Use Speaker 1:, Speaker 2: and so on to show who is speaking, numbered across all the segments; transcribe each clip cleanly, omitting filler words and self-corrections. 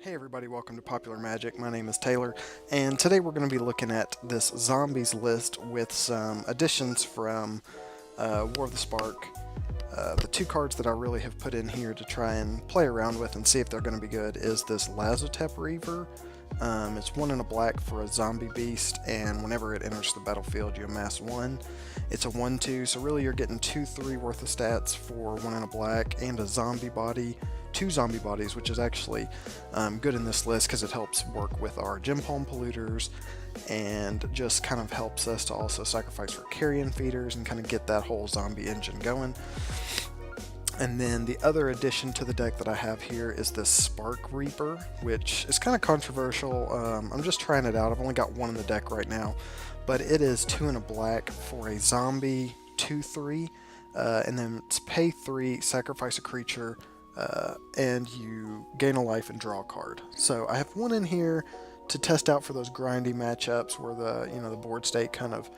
Speaker 1: Hey everybody, welcome to Popular Magic. My name is Taylor, and today we're going to be looking at this zombies list with some additions from War of the Spark. The two cards that I really have put in here to try and play around with and see if they're going to be good is this Lazotep Reaver. It's one in a black for a zombie beast, and whenever it enters the battlefield, you amass one. It's a 1/2, so really you're getting 2/3 worth of stats for one in a black and a zombie body, two zombie bodies, which is actually good in this list because it helps work with our gem palm polluters and just kind of helps us to also sacrifice for carrion feeders and kind of get that whole zombie engine going. And then the other addition to the deck that I have here is this Spark Reaper, which is kind of controversial. I'm just trying it out. I've only got one in the deck right now, but it is 2 in a black for a zombie 2/3, and then it's pay 3, sacrifice a creature, and you gain a life and draw a card. So I have one in here to test out for those grindy matchups where the board state kind of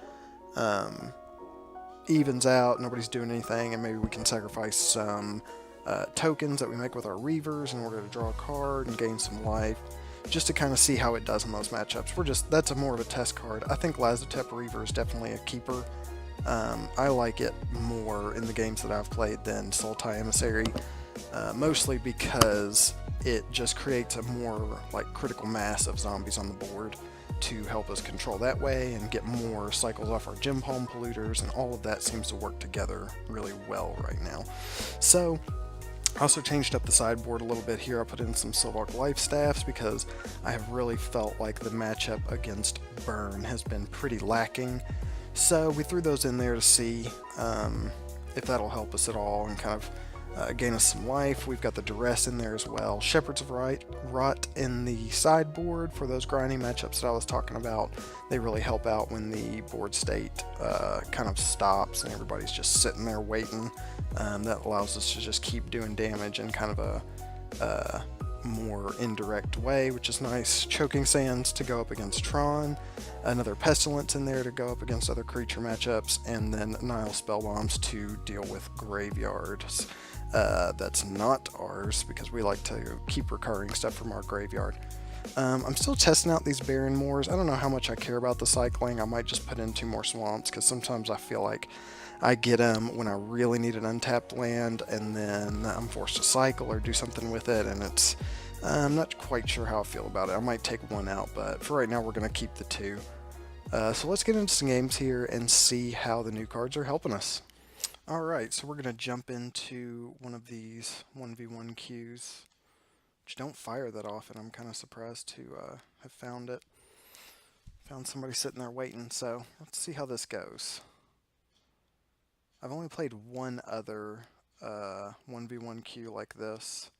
Speaker 1: evens out, nobody's doing anything, and maybe we can sacrifice some tokens that we make with our Reavers in order to draw a card and gain some life, just to kind of see how it does in those matchups. That's more of a test card. I think Lazotep Reaver is definitely a keeper. I like it more in the games that I've played than Sultai Emissary, mostly because it just creates a more critical mass of zombies on the board to help us control that way and get more cycles off our gem palm polluters, and all of that seems to work together really well right now. So I also changed up the sideboard a little bit here. I put in some Sylvark Life Staffs because I have really felt like the matchup against Burn has been pretty lacking. So we threw those in there to see if that'll help us at all and kind of gain us some life. We've got the Duress in there as well. Shepherds of Rot in the sideboard for those grinding matchups that I was talking about. They really help out when the board state kind of stops and everybody's just sitting there waiting. That allows us to just keep doing damage in kind of a more indirect way, which is nice. Choking Sands to go up against Tron, another Pestilence in there to go up against other creature matchups, and then Nile Spell Bombs to deal with graveyards. That's not ours because we like to keep recurring stuff from our graveyard. I'm still testing out these Barren Moors. I don't know how much I care about the cycling. I might just put in 2 more swamps because sometimes I feel like I get them when I really need an untapped land, and then I'm forced to cycle or do something with it, and I'm not quite sure how I feel about it. I might take one out, but for right now we're going to keep the 2. So let's get into some games here and see how the new cards are helping us. Alright, so we're going to jump into one of these 1v1 queues, which don't fire that often. I'm kind of surprised to have found it. Found somebody sitting there waiting, so let's see how this goes. I've only played one other 1v1 queue like this.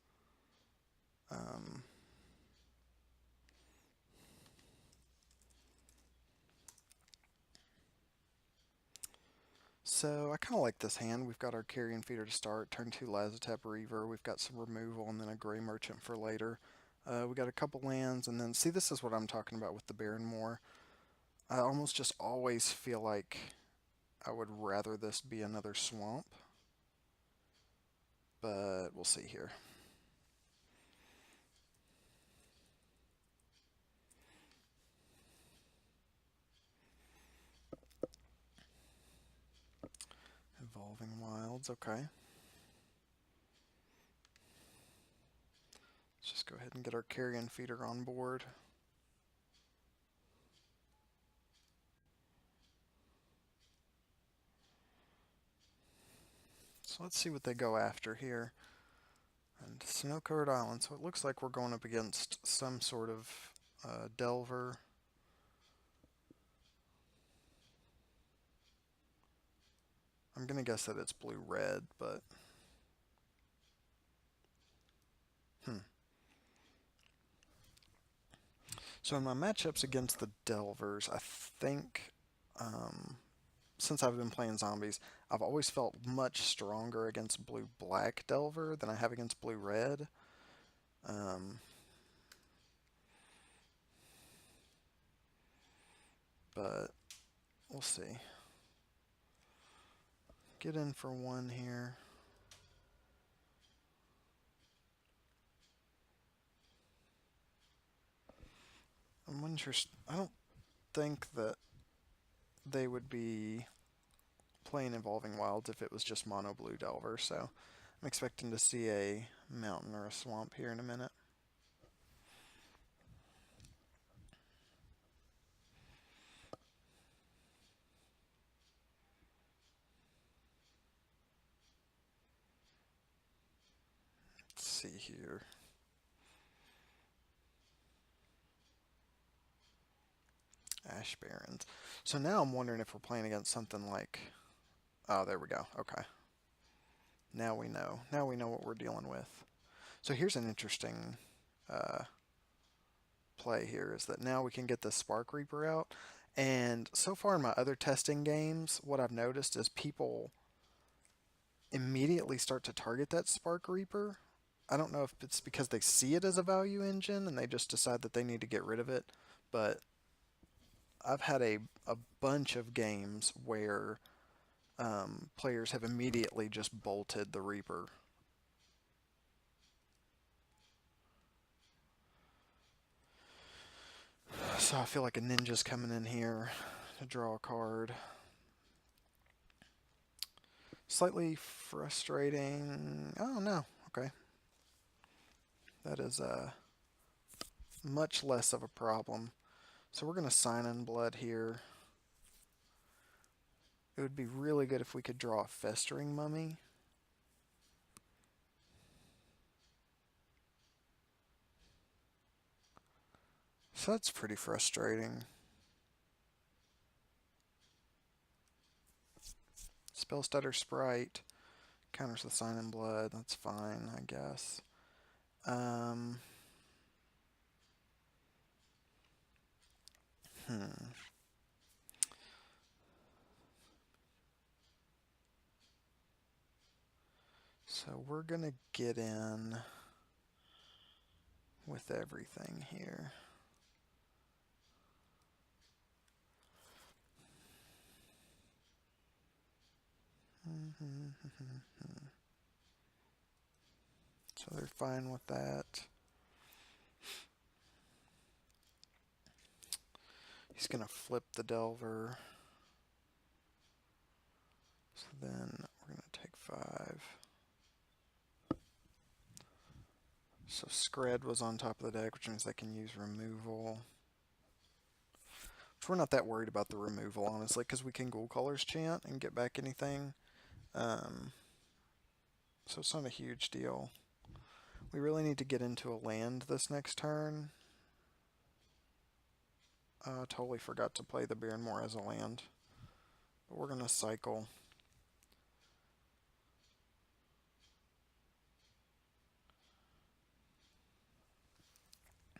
Speaker 1: So I kind of like this hand. We've got our Carrion Feeder to start, turn 2 Lazotep Reaver, we've got some removal, and then a Gray Merchant for later. We got a couple lands, and then, see, this is what I'm talking about with the Barren Moor. I almost just always feel like I would rather this be another swamp, but we'll see here. Evolving Wilds, okay. Let's just go ahead and get our Carrion Feeder on board. So let's see what they go after here. And Snow-Covered Island, so it looks like we're going up against some sort of Delver. I'm going to guess that it's blue-red, but So in my matchups against the Delvers, I think, since I've been playing zombies, I've always felt much stronger against blue-black Delver than I have against blue-red. But we'll see. Get in for one here. I don't think that they would be playing Evolving Wilds if it was just mono blue Delver, so I'm expecting to see a mountain or a swamp here in a minute. Let's see here. Ash Barrens. So now I'm wondering if we're playing against something like... Oh, there we go. Okay. Now we know. Now we know what we're dealing with. So here's an interesting play here, is that now we can get the Spark Reaper out. And so far in my other testing games, what I've noticed is people immediately start to target that Spark Reaper. I don't know if it's because they see it as a value engine and they just decide that they need to get rid of it, but I've had a bunch of games where players have immediately just bolted the Reaper. So I feel like a ninja's coming in here to draw a card. Slightly frustrating. Oh, no. Okay. That is much less of a problem. So we're going to sign in blood here. It would be really good if we could draw a Festering Mummy. So that's pretty frustrating. Spellstutter Sprite counters the Sign in Blood. That's fine, I guess. So we're going to get in with everything here. So they're fine with that. He's going to flip the Delver. So then we're going to take 5. So Scred was on top of the deck, which means they can use removal. Which we're not that worried about the removal, honestly, because we can Ghoul Caller's Chant and get back anything. So it's not a huge deal. We really need to get into a land this next turn. I totally forgot to play the Baronmore as a land. But we're going to cycle.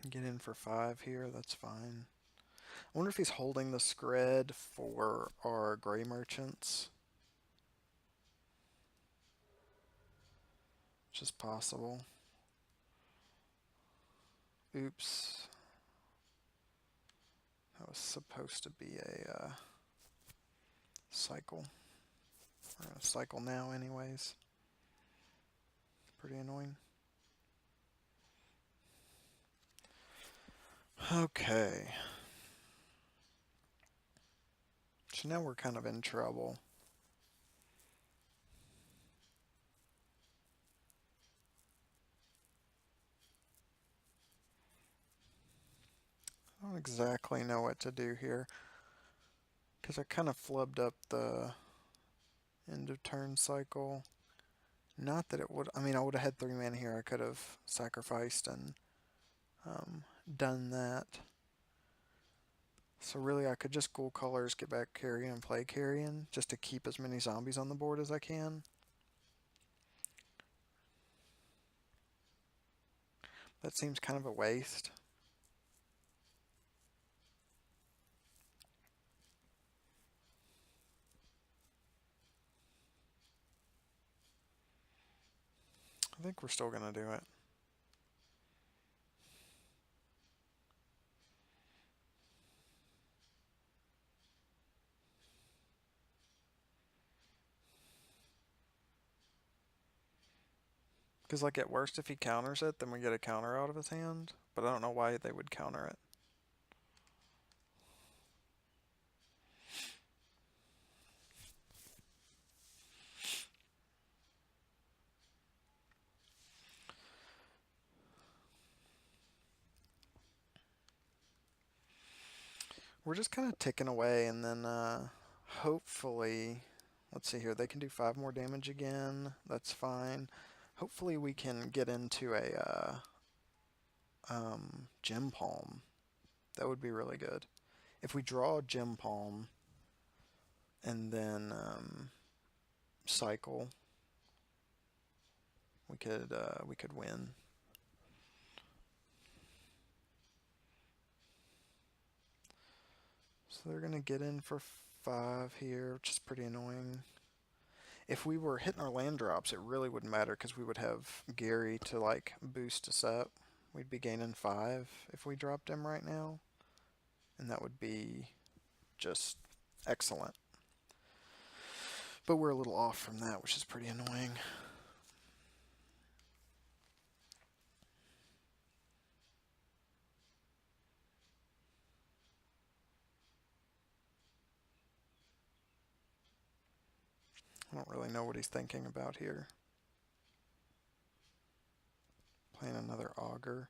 Speaker 1: Get in for 5 here, that's fine. I wonder if he's holding the Scred for our Gray Merchants. Which is possible. Oops. That was supposed to be a cycle. We're going to cycle now anyways. Pretty annoying. Okay. So now we're kind of in trouble. I don't exactly know what to do here, because I kind of flubbed up the end of turn cycle. Not that it would, I mean, I would have had 3 mana here. I could have sacrificed and done that. So really I could just Ghoul Colors, get back Carrion, and play Carrion, just to keep as many zombies on the board as I can. That seems kind of a waste. I think we're still going to do it. Because, like, at worst, if he counters it, then we get a counter out of his hand. But I don't know why they would counter it. we're just kind of ticking away, and then hopefully, let's see here, they can do 5 more damage again. That's fine. Hopefully we can get into a Gem Palm. That would be really good. If we draw a Gem Palm and then cycle, we could win. So they're gonna get in for 5 here, which is pretty annoying. If we were hitting our land drops, it really wouldn't matter because we would have Gary to like boost us up. We'd be gaining 5 if we dropped him right now, and that would be just excellent. But we're a little off from that, which is pretty annoying. I don't really know what he's thinking about here. Playing another auger.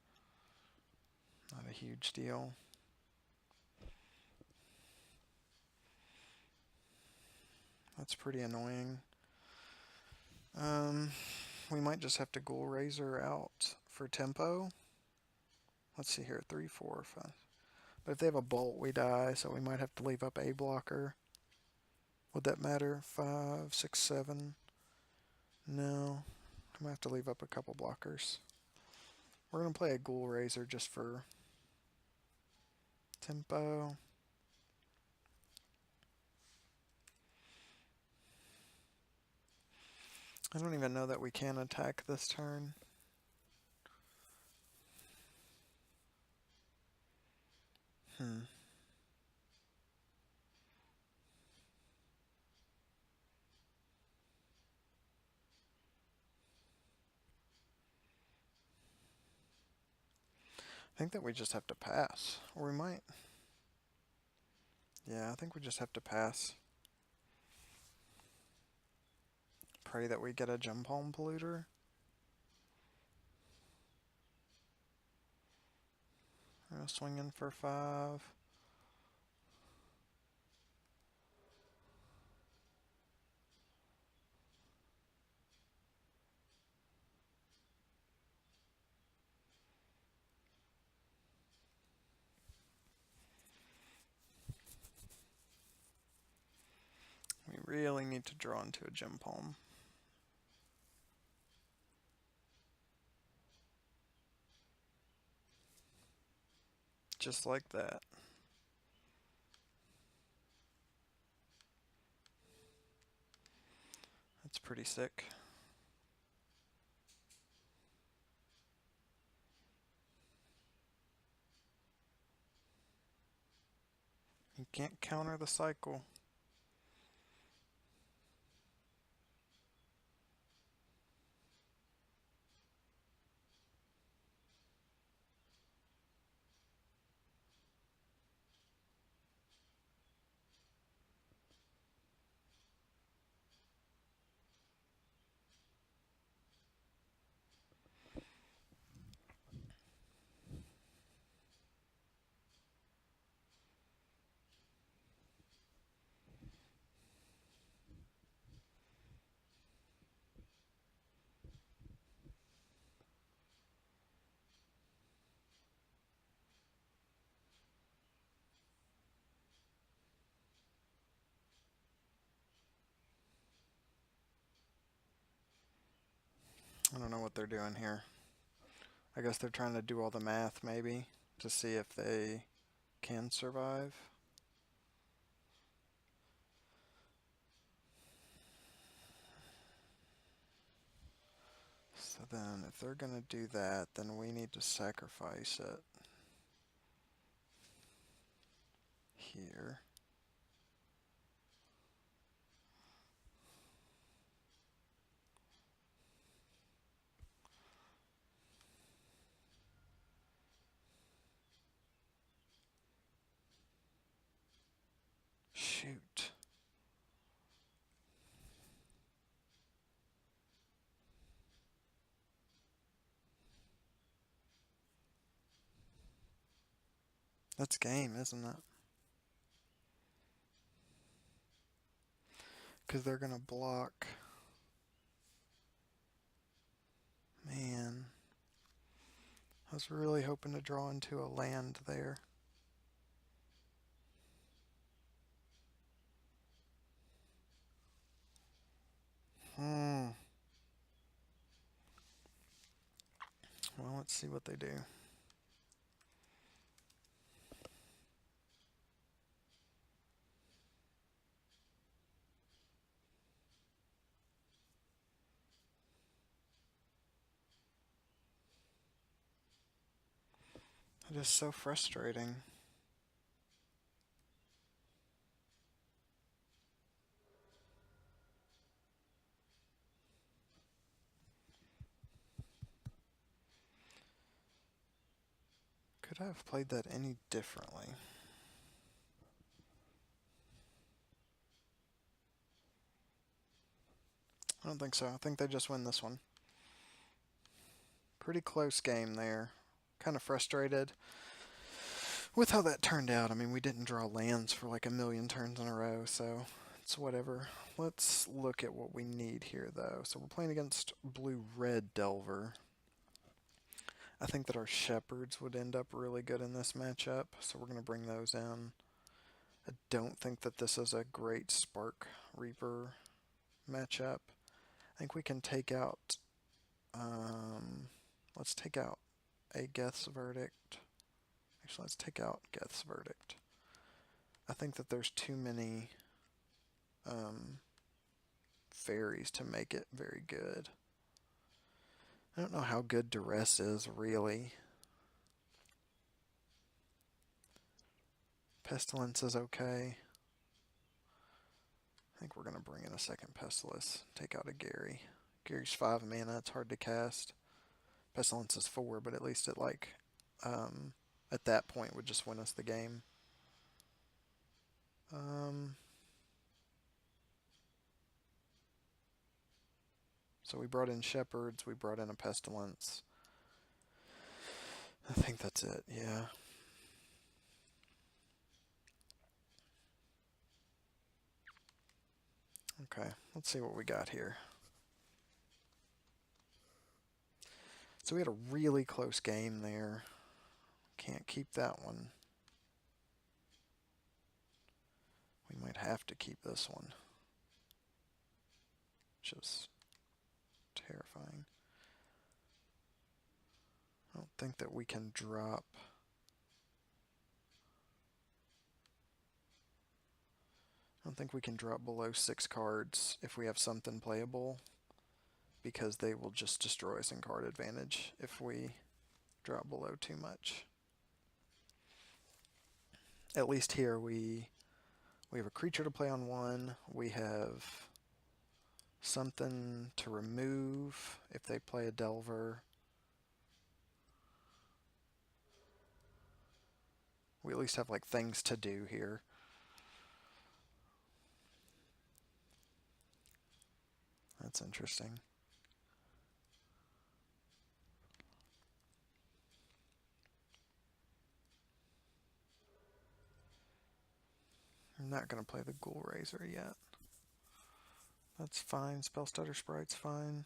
Speaker 1: Not a huge deal. That's pretty annoying. We might just have to Ghoul Razor out for tempo. Let's see here, 3, 4, 5. But if they have a bolt, we die, so we might have to leave up a blocker. Would that matter? 5, 6, 7. No. I might have to leave up a couple blockers. We're going to play a Ghoul Razor just for tempo. I don't even know that we can attack this turn. I think that we just have to pass. Or we might. Yeah, I think we just have to pass. Pray that we get a Gem Palm Polluter. We're going to swing in for 5. We really need to draw into a Gem Palm. Just like that. That's pretty sick. You can't counter the cycle. I don't know what they're doing here. I guess they're trying to do all the math, maybe, to see if they can survive. So then, if they're going to do that, then we need to sacrifice it here. Shoot. That's game, isn't it? because they're going to block. Man, I was really hoping to draw into a land there. Well, let's see what they do. It is so frustrating. Could I have played that any differently? I don't think so. I think they just win this one. Pretty close game there. Kind of frustrated with how that turned out. I mean, we didn't draw lands for like a million turns in a row, so it's whatever. Let's look at what we need here, though. So we're playing against blue-red Delver. I think that our shepherds would end up really good in this matchup, so we're going to bring those in. I don't think that this is a great Spark Reaper matchup. I think we can take out, let's take out a Geth's Verdict. Actually, let's take out Geth's Verdict. I think that there's too many fairies to make it very good. I don't know how good Duress is, really. Pestilence is okay. I think we're going to bring in a second Pestilence. Take out a Gary. Gary's 5 mana, it's hard to cast. Pestilence is 4, but at least it, like, at that point would just win us the game. So we brought in Shepherds, we brought in a Pestilence. I think that's it, yeah. Okay, let's see what we got here. So we had a really close game there. Can't keep that one. We might have to keep this one. Which is terrifying. I don't think that we can drop. I don't think we can drop below 6 cards if we have something playable, because they will just destroy us in card advantage if we drop below too much. At least here we have a creature to play on 1. We have something to remove if they play a Delver. We at least have like things to do here. That's interesting. I'm not going to play the Ghoul Razor yet. That's fine. Spellstutter Sprite's fine.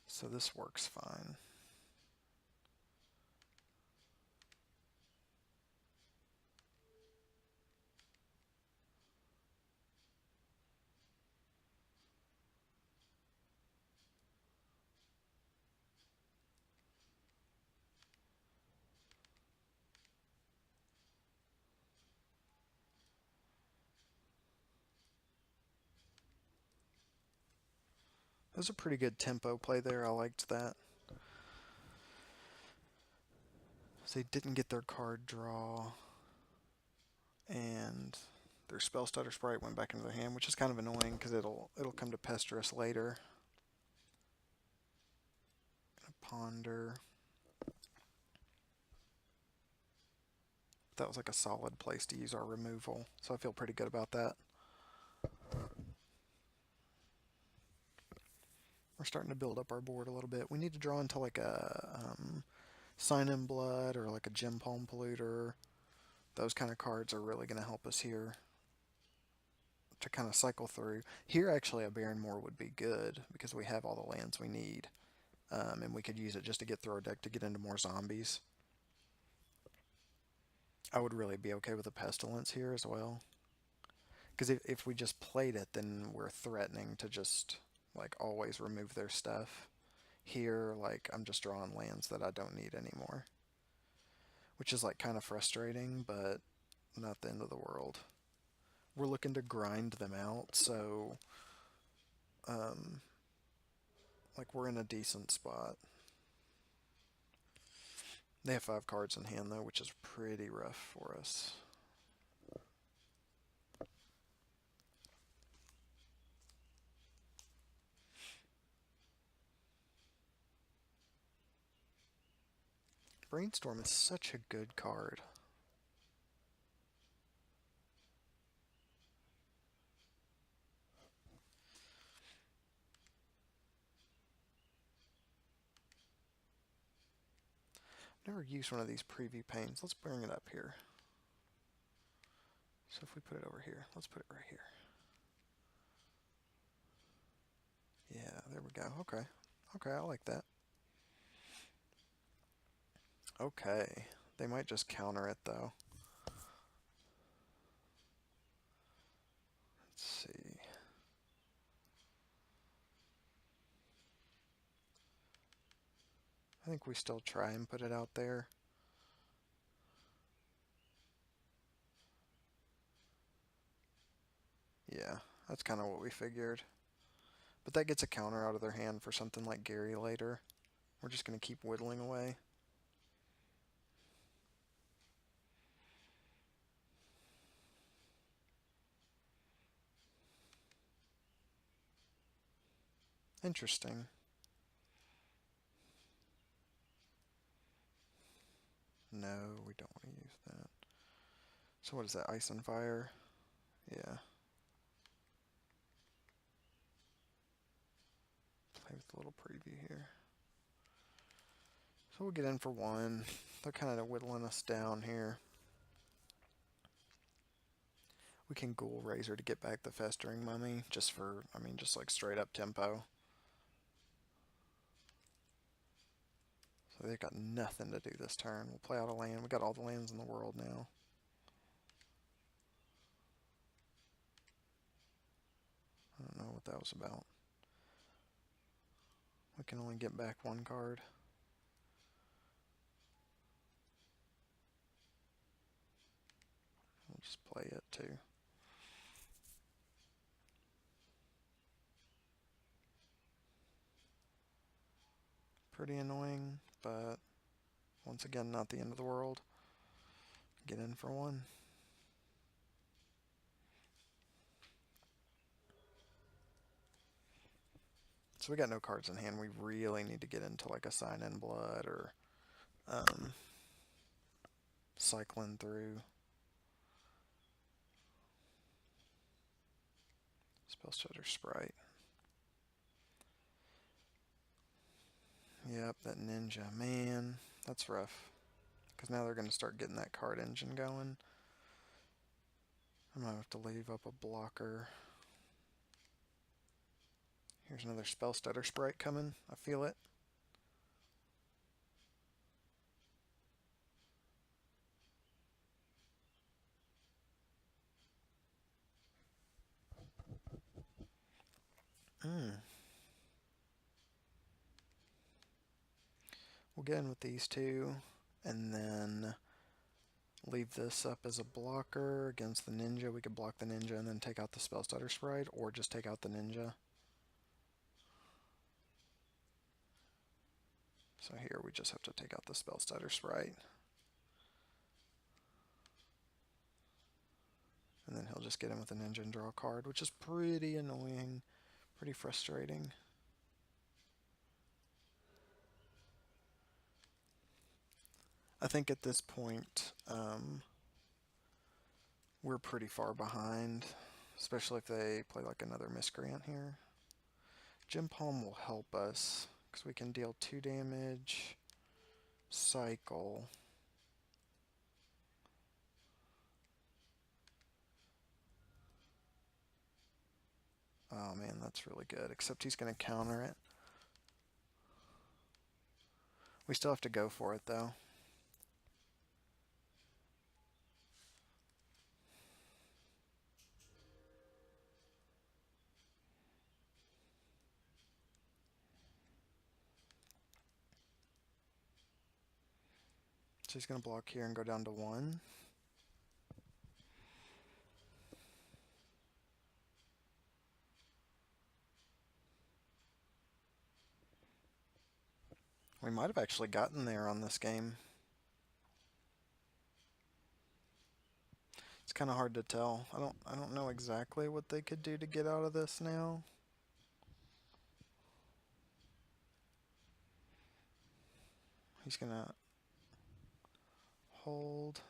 Speaker 1: So this works fine. That was a pretty good tempo play there. I liked that. So they didn't get their card draw, and their Spellstutter Sprite went back into their hand, which is kind of annoying because it'll come to pester us later. Gonna ponder. That was like a solid place to use our removal, so I feel pretty good about that. We're starting to build up our board a little bit. We need to draw into like a Sign in Blood or like a Gem Palm Polluter. Those kind of cards are really going to help us here to kind of cycle through. Here, actually, a Baron Moor would be good because we have all the lands we need. And we could use it just to get through our deck to get into more zombies. I would really be okay with a Pestilence here as well. Because if we just played it, then we're threatening to just, like, always remove their stuff. Here, like, I'm just drawing lands that I don't need anymore. Which is, like, kind of frustrating, but not the end of the world. We're looking to grind them out, so, like, we're in a decent spot. They have 5 cards in hand, though, which is pretty rough for us. Brainstorm is such a good card. Never used one of these preview panes. Let's bring it up here. So if we put it over here, let's put it right here. Yeah, there we go. Okay. Okay, I like that. Okay. They might just counter it, though. Let's see. I think we still try and put it out there. Yeah, that's kind of what we figured. But that gets a counter out of their hand for something like Gary later. We're just going to keep whittling away. Interesting. No, we don't want to use that. So what is that, Ice and Fire? Yeah. Play with a little preview here. So we'll get in for 1. They're kind of whittling us down here. We can Ghoul Razor to get back the Festering Mummy, just for, I mean, just like straight up tempo. So they've got nothing to do this turn. We'll play out a land. We got all the lands in the world now. I don't know what that was about. We can only get back 1 card. We'll just play it too. Pretty annoying, but once again, not the end of the world. Get in for 1. So we got no cards in hand. We really need to get into like a Sign in Blood or cycling through. Spellstutter Sprite. Yep, that ninja. Man, that's rough. Because now they're going to start getting that card engine going. I'm going to have to leave up a blocker. Here's another Spellstutter Sprite coming. I feel it. We'll get in with these 2, and then leave this up as a blocker against the ninja. We could block the ninja and then take out the Spellstutter Sprite, or just take out the ninja. So here we just have to take out the Spellstutter Sprite. And then he'll just get in with the ninja and draw a card, which is pretty annoying, pretty frustrating. I think at this point, we're pretty far behind, especially if they play like another Miscreant here. Gem Palm will help us because we can deal 2 damage, cycle. Oh man, that's really good, except he's going to counter it. We still have to go for it though. So he's going to block here and go down to 1. We might have actually gotten there on this game. It's kind of hard to tell. I don't know exactly what they could do to get out of this now. He's going to hold.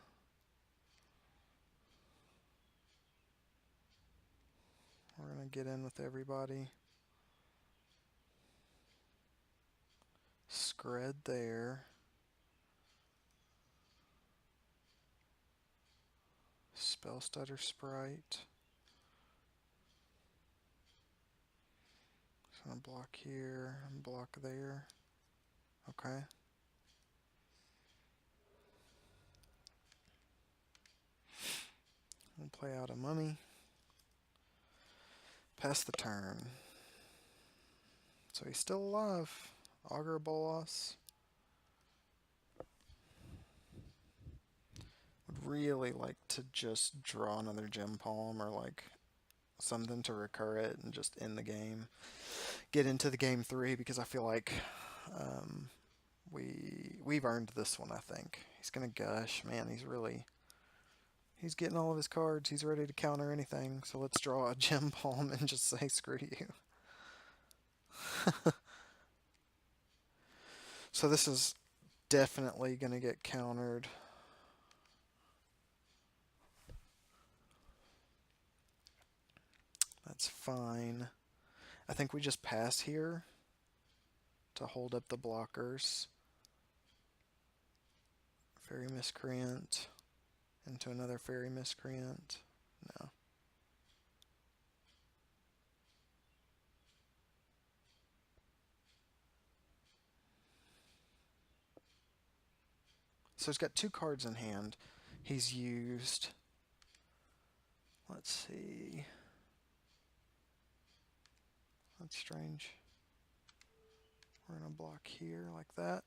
Speaker 1: We're going to get in with everybody. Scred there. Spell Stutter Sprite. Just going to block here and block there. Okay. We'll play out a mummy. Pass the turn. So he's still alive. Augur Bolas. Would really like to just draw another Gem Palm or like something to recur it and just end the game. Get into the game 3 because I feel like we've earned this one, I think. He's gonna gush. Man, he's getting all of his cards. He's ready to counter anything. So let's draw a Gem Palm and just say screw you. So this is definitely going to get countered. That's fine. I think we just pass here to hold up the blockers. Fairy Miscreant into another Fairy Miscreant. No. So he's got 2 cards in hand. He's used, let's see. That's strange. We're going to block here like that.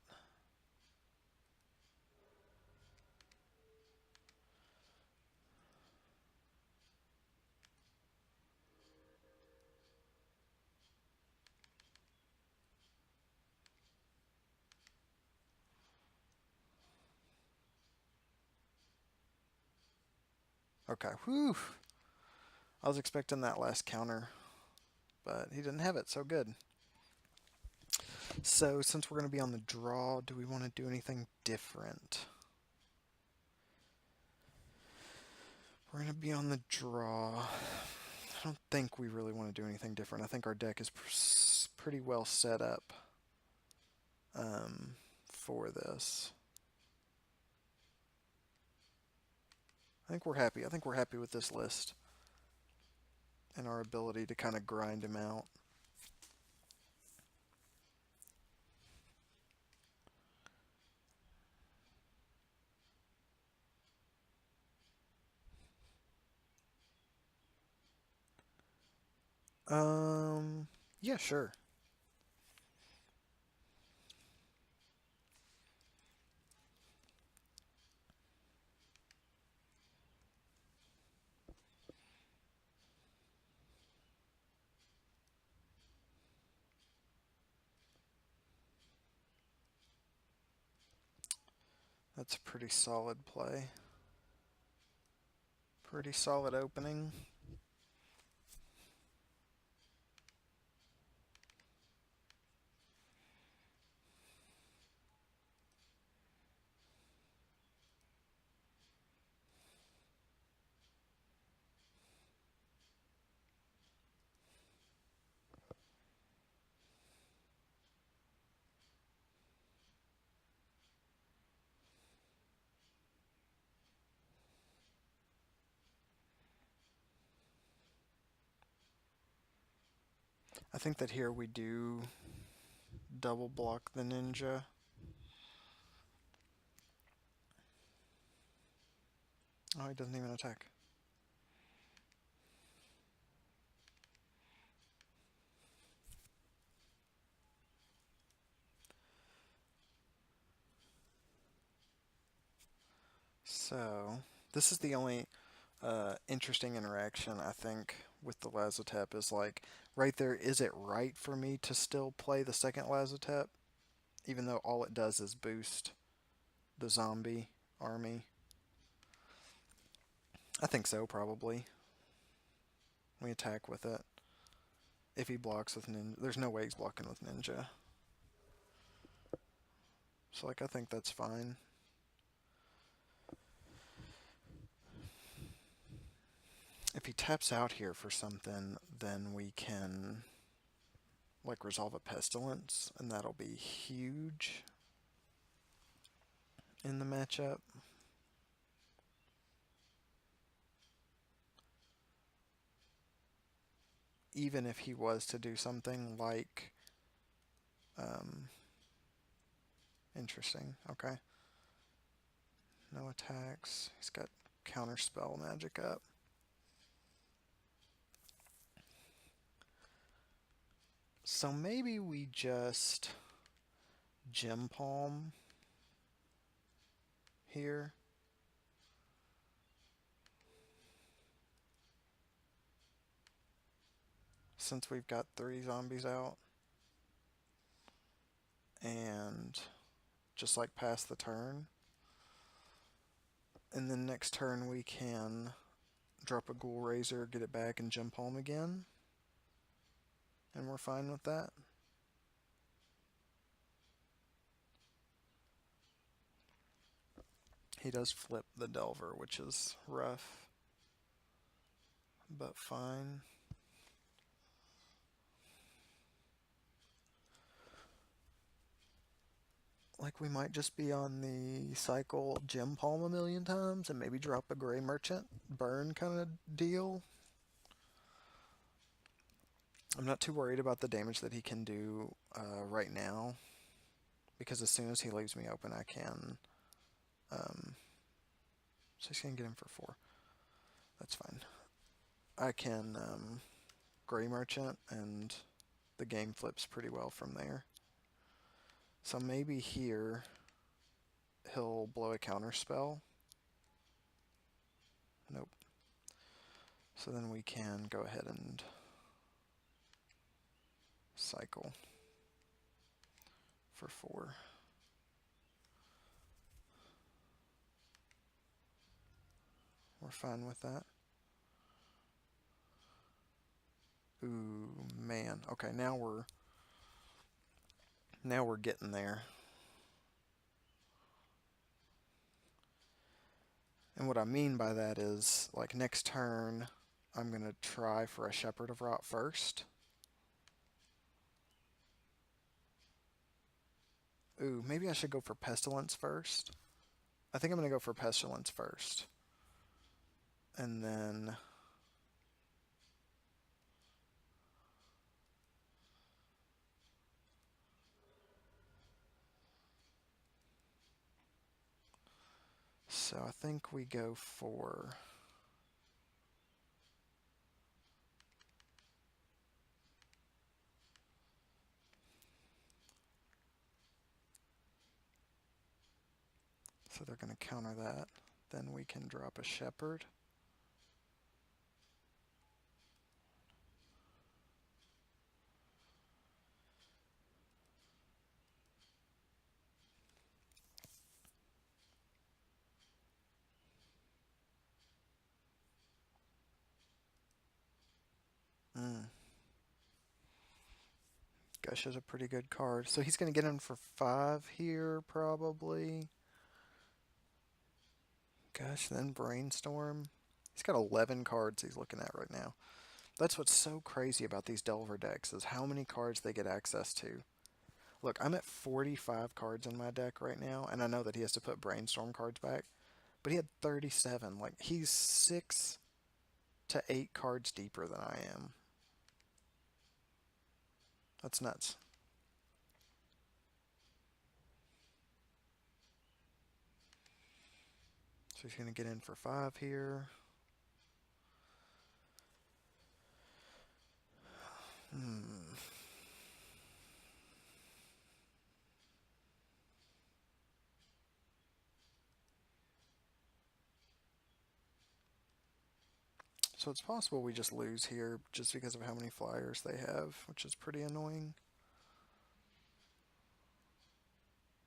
Speaker 1: Okay, whew. I was expecting that last counter, but he didn't have it, so good. So, since we're going to be on the draw, do we want to do anything different? We're going to be on the draw. I don't think we really want to do anything different. I think our deck is pretty well set up for this. I think we're happy. I think we're happy with this list and our ability to kind of grind him out. Yeah, sure. That's a pretty solid play. Pretty solid opening. I think that here we do double block the ninja. Oh, he doesn't even attack. So, this is the only interesting interaction, I think, with the Lazotep is like, right there, is it right for me to still play the second Lazotep, even though all it does is boost the zombie army? I think so, probably. We attack with it. If he blocks with ninja, there's no way he's blocking with ninja. So, like, I think that's fine. If he taps out here for something, then we can, like, resolve a pestilence, and that'll be huge in the matchup. Even if he was to do something like, interesting, okay. No attacks. He's got counterspell magic up. So maybe we just Gem Palm here. Since we've got 3 zombies out. And just like pass the turn. And then next turn we can drop a Ghoul Razor, get it back, and Gem Palm again. And we're fine with that. He does flip the Delver, which is rough, but fine. Like, we might just be on the cycle Gem Palm a million times and maybe drop a Gray Merchant burn kind of deal. I'm not too worried about the damage that he can do right now, because as soon as he leaves me open, I can. So he's going to get him for 4. That's fine. I can Gray Merchant, and the game flips pretty well from there. So maybe here he'll blow a counter spell. Nope. So then we can go ahead and cycle for 4. We're fine with that. Ooh, man. Okay, now we're getting there. And what I mean by that is, like, next turn, I'm going to try for a Shepherd of Rot first. Ooh, maybe I should go for Pestilence first. I think I'm going to go for Pestilence first. And then so I think we go for so they're going to counter that. Then we can drop a Shepherd. Gush is a pretty good card. So he's going to get in for 5 here, probably. Gush, then Brainstorm. He's got 11 cards he's looking at right now. That's what's so crazy about these Delver decks, is how many cards they get access to. Look, I'm at 45 cards in my deck right now, and I know that he has to put Brainstorm cards back, but he had 37. Like, he's 6 to 8 cards deeper than I am. That's nuts. So he's going to get in for 5 here. Hmm. So it's possible we just lose here just because of how many flyers they have, which is pretty annoying.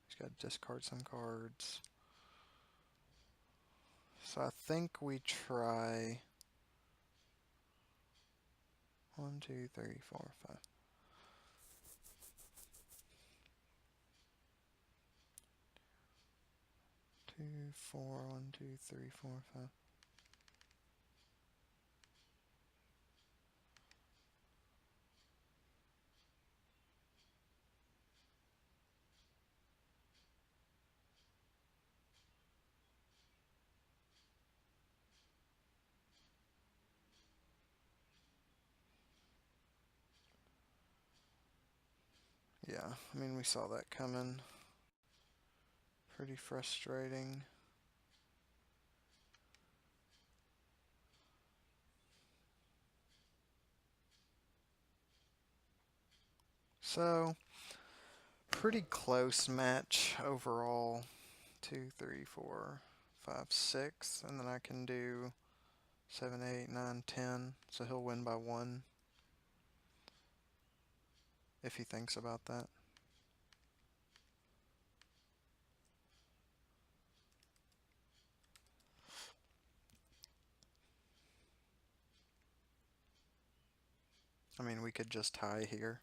Speaker 1: He's got to discard some cards. So I think we try 1, 2, 3, 4, 5. 2, 4, 1, 2, 3, 4, 5. Yeah, I mean, we saw that coming. Pretty frustrating. So, pretty close match overall. 2, 3, 4, 5, 6. And then I can do 7, 8, 9, 10. So he'll win by 1 if he thinks about that. I mean, we could just tie here,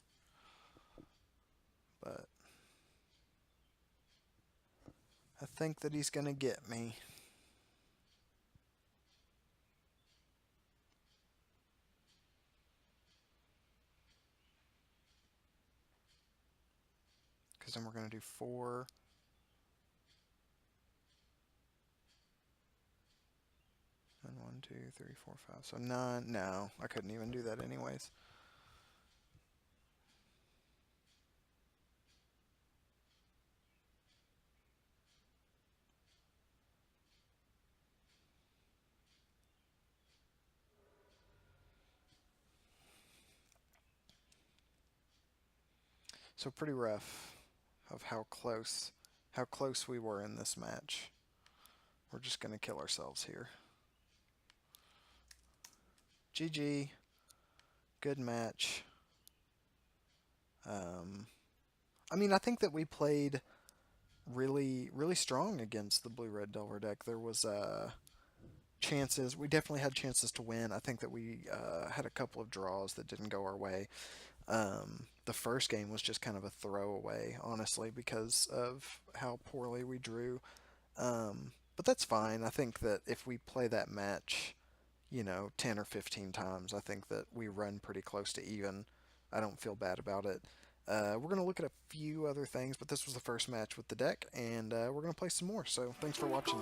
Speaker 1: but I think that he's going to get me. Because then we're going to do 4. And 1, 2, 3, 4, 5. So 9. No, I couldn't even do that anyways. So pretty rough of how close we were in this match. We're just going to kill ourselves here. GG. Good match. I mean, I think that we played really, really strong against the blue-red Delver deck. There was chances. We definitely had chances to win. I think that we had a couple of draws that didn't go our way. The first game was just kind of a throwaway, honestly, because of how poorly we drew. But that's fine. I think that if we play that match, 10 or 15 times, I think that we run pretty close to even. I don't feel bad about it. We're going to look at a few other things, but this was the first match with the deck, and we're going to play some more. So thanks for watching.